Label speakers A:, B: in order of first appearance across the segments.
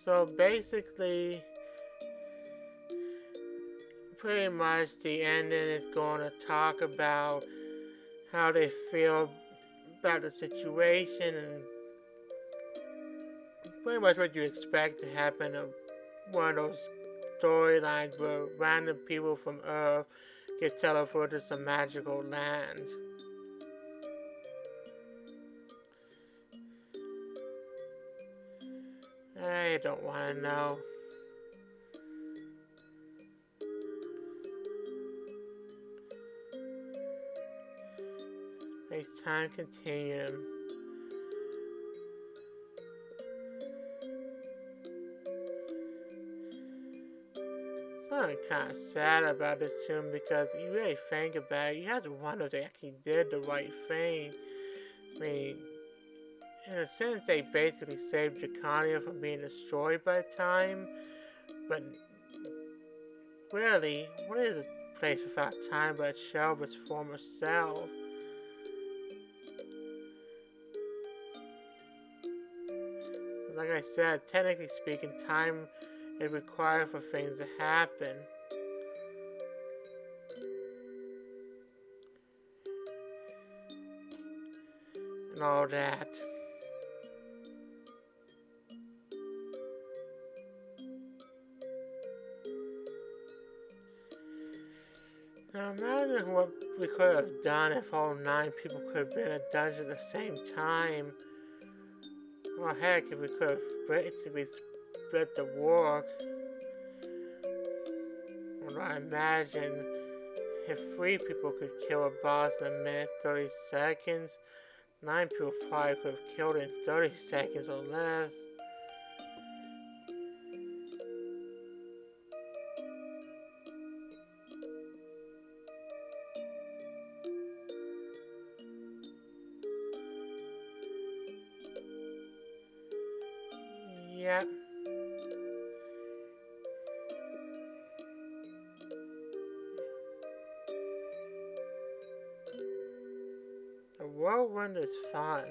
A: So basically, pretty much the ending is going to talk about how they feel about the situation and pretty much what you expect to happen in one of those storylines where random people from Earth get teleported to some magical lands. I don't want to know. Space time continuum. Something kind of sad about this tune because you really think about it, you have to wonder if they actually did the right thing. I mean, in a sense, they basically saved Jikandia from being destroyed by time, but really, what is a place without time but a shell of its former self? Like I said, technically speaking, time is required for things to happen. And all that. Now imagine what we could have done if all 9 people could have been in a dungeon at the same time. Well, heck, if we could have basically split the work. Well, I imagine if 3 people could kill a boss in a minute, 30 seconds, 9 people probably could have killed it in 30 seconds or less. Yep. The whirlwind is fun.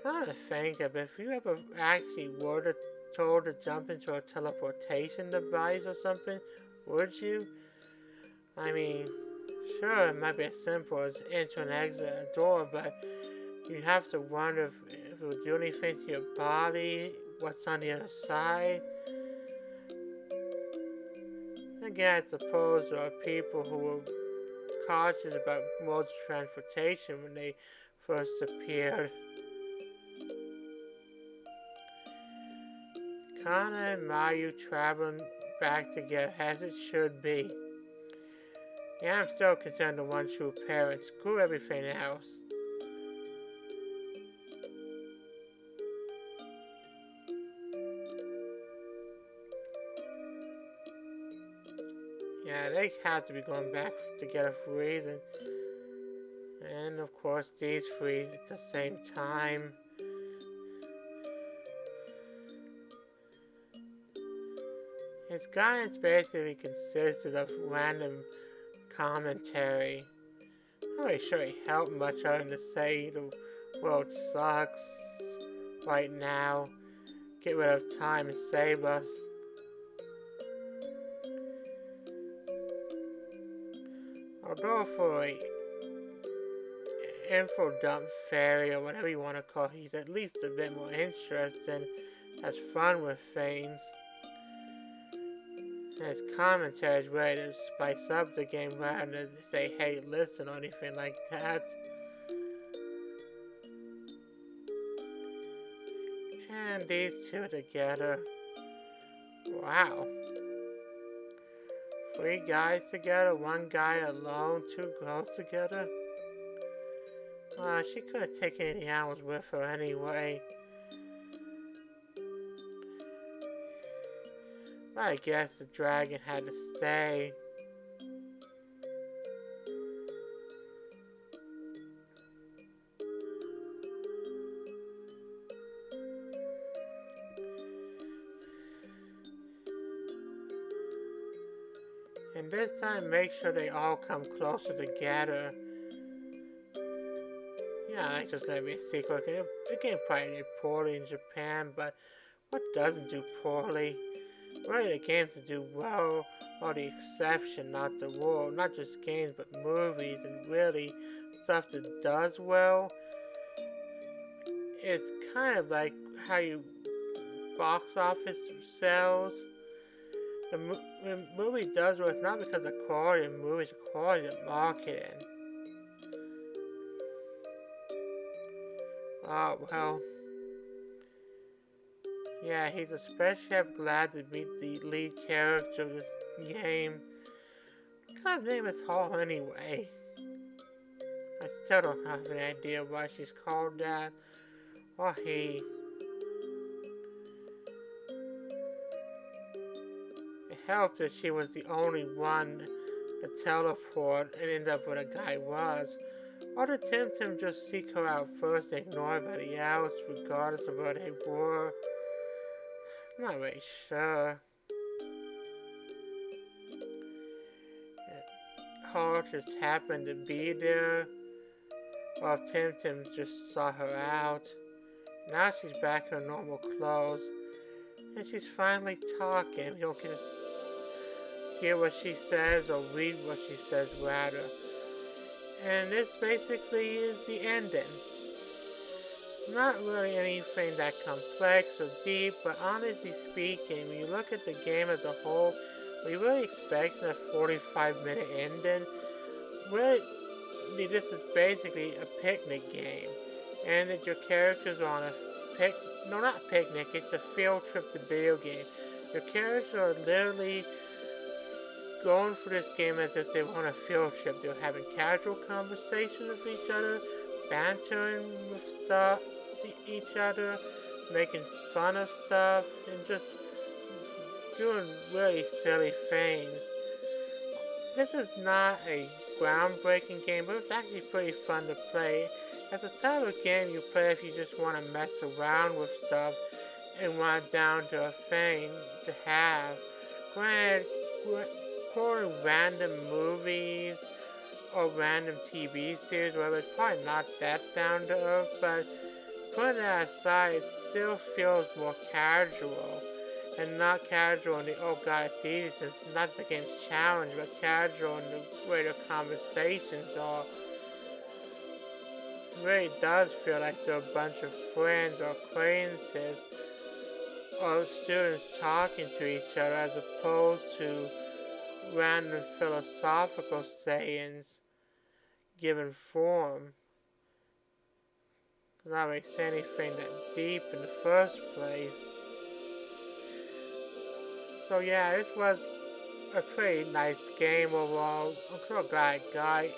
A: Kind of think of if you ever actually were told to jump into a teleportation device or something, would you? I mean, sure, it might be as simple as enter and exit a door, but you have to wonder if it would do anything to your body, what's on the other side. Again, I suppose there are people who were cautious about modes of transportation when they first appeared. Kana and Mayu traveling back together as it should be. Yeah, I'm still concerned the one true parent. Screw everything else. Yeah, they have to be going back together for a reason. And of course, these 3 at the same time. His guidance basically consisted of random commentary. I'm not really sure he helped much other than to say the world sucks right now. Get rid of time and save us. Although for a info dump fairy or whatever you want to call it, he's at least a bit more interesting, has fun with things. And his commentary is ready to spice up the game rather than say, hey, listen, or anything like that. And these 2 together. Wow. 3 guys together, 1 guy alone, 2 girls together. She could have taken any animals with her anyway. But I guess the dragon had to stay. And this time, make sure they all come closer together. Yeah, that's just gonna be a secret. the game probably did poorly in Japan, but what doesn't do poorly? Really, the games that do well are the exception, not the rule. Not just games, but movies, and really stuff that does well. It's kind of like how you box office sales. The movie does well, it's not because of quality of movies, it's quality of marketing. Oh, well. Yeah, he's especially glad to meet the lead character of this game. What kind of name is Hall anyway? I still don't have any idea why she's called that, or he. It helped that she was the only one to teleport and end up where the guy was. Or did Tim just seek her out first and ignore everybody else, regardless of where they were? I'm not really sure. Hall just happened to be there, or if Tim just saw her out. Now she's back in her normal clothes, and she's finally talking. You don't get to hear what she says or read what she says, rather. And this basically is the ending. Not really anything that complex or deep, but honestly speaking, when you look at the game as a whole, we really expect a 45-minute ending. Really, this is basically a picnic game, and that your characters are on a no, not picnic, it's a field trip to video game. Your characters are literally going through this game as if they were on a field trip. They're having casual conversations with each other, bantering with each other, making fun of stuff, and just doing really silly things. This is not a groundbreaking game, but it's actually pretty fun to play. It's a type of game you play if you just want to mess around with stuff and want it down to a thing to have. Granted, pulling random movies or random TV series, whatever, it's probably not that down to earth, but putting that aside, it still feels more casual. And not casual in the, oh god, it's easy, since not the game's challenge, but casual in the way the conversations are. It really does feel like they're a bunch of friends or acquaintances or students talking to each other as opposed to random philosophical sayings given form. Not really say anything that deep in the first place. So yeah, this was a pretty nice game overall. I'm so glad I got it.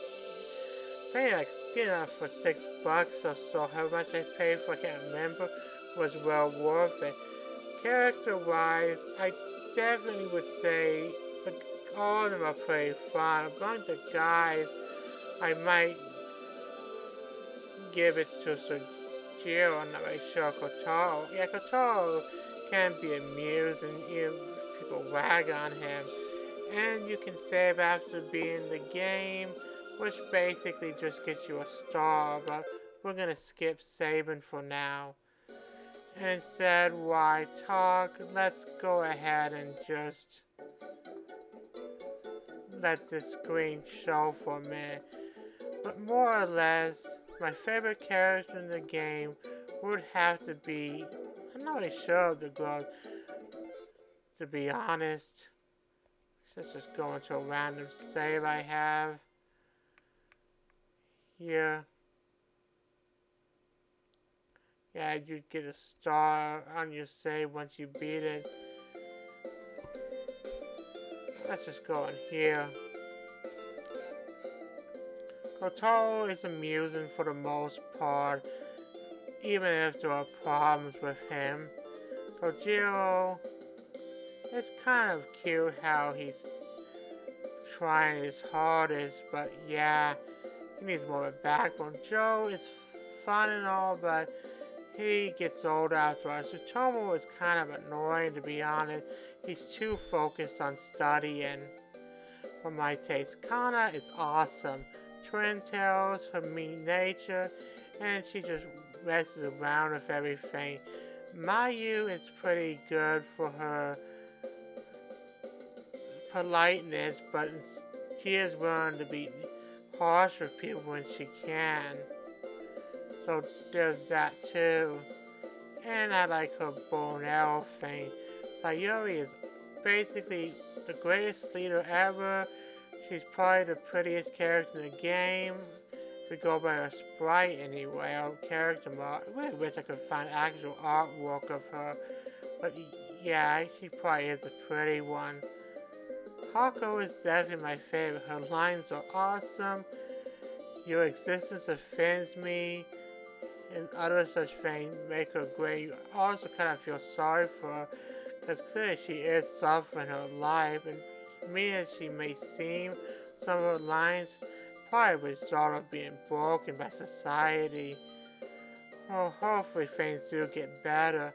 A: Paying like getting it for $6 or so, how much I paid for, I can't remember, was well worth it. Character wise, I definitely would say all of them are pretty fun. Among the guys, I might give it to Sojiro, I'm not really sure. Kotaro. Yeah, Kotaro can be amusing, people wag on him. And you can save after beating the game, which basically just gets you a star, but we're gonna skip saving for now. Instead, why talk? Let's go ahead and just let the screen show for a minute. But more or less, my favorite character in the game would have to be, I'm not really sure of the girl, to be honest. Let's just go into a random save I have here. Yeah, you get a star on your save once you beat it. Let's just go in here. Kotaro is amusing for the most part, even if there are problems with him. Sojiro, it's kind of cute how he's trying his hardest, but yeah, he needs more of a backbone. Joe is fun and all, but he gets old after a while. Tsutomu is kind of annoying, to be honest. He's too focused on studying for my taste. Kana is awesome. Twin Tails, her mean nature, and she just messes around with everything. Mayu is pretty good for her politeness, but she is willing to be harsh with people when she can. So there's that too. And I like her bow and arrow thing. Sayuri is basically the greatest leader ever. She's probably the prettiest character in the game. If we go by her sprite anyway, or character model. I really wish I could find actual artwork of her. But yeah, she probably is the pretty one. Hako is definitely my favorite. Her lines are awesome. Your existence offends me, and other such things make her great. You also kind of feel sorry for her, because clearly she is suffering her life, and mean as she may seem, some of her lines probably result of being broken by society. Well, hopefully things do get better.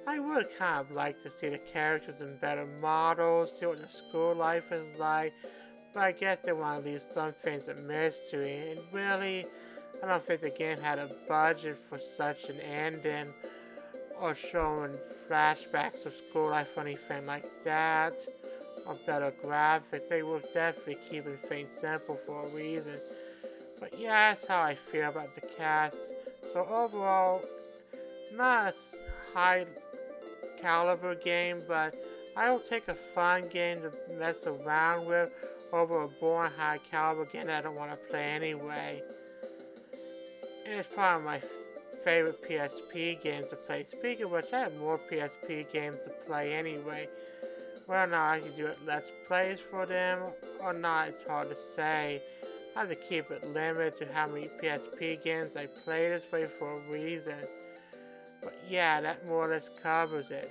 A: I would kind of like to see the characters in better models, see what the school life is like, but I guess they want to leave some things a mystery, and really, I don't think the game had a budget for such an ending, or showing flashbacks of school life or anything like that, or better graphics. They were definitely keeping things simple for a reason. But yeah, that's how I feel about the cast. So overall, not a high caliber game, but I will take a fun game to mess around with over a boring high caliber game that I don't want to play anyway. And it's probably my favorite PSP games to play. Speaking of which, I have more PSP games to play anyway. Whether or not I can do Let's Plays for them or not, it's hard to say. I have to keep it limited to how many PSP games I play this way for a reason. But yeah, that more or less covers it.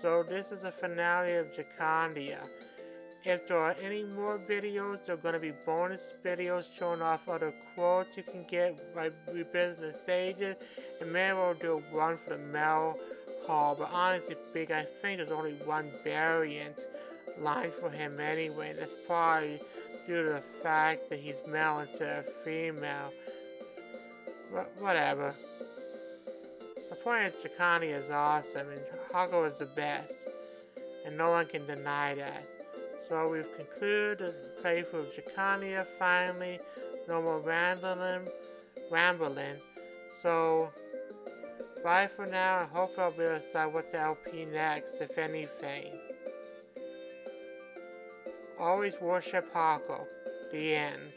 A: So this is a finale of Jikandia. If there are any more videos, there are going to be bonus videos showing off other quotes you can get by revisiting the stages, and maybe we'll do one for the Mel Hall. But honestly speaking, I think there's only one variant line for him anyway, and that's probably due to the fact that he's male instead of female. But whatever. The point is, Chikani is awesome, and Hago is the best, and no one can deny that. So we've concluded the playthrough of Jikandia finally. No more rambling. So, bye for now, and hopefully I'll be able to decide what to LP next, if anything. Always worship Hako. The end.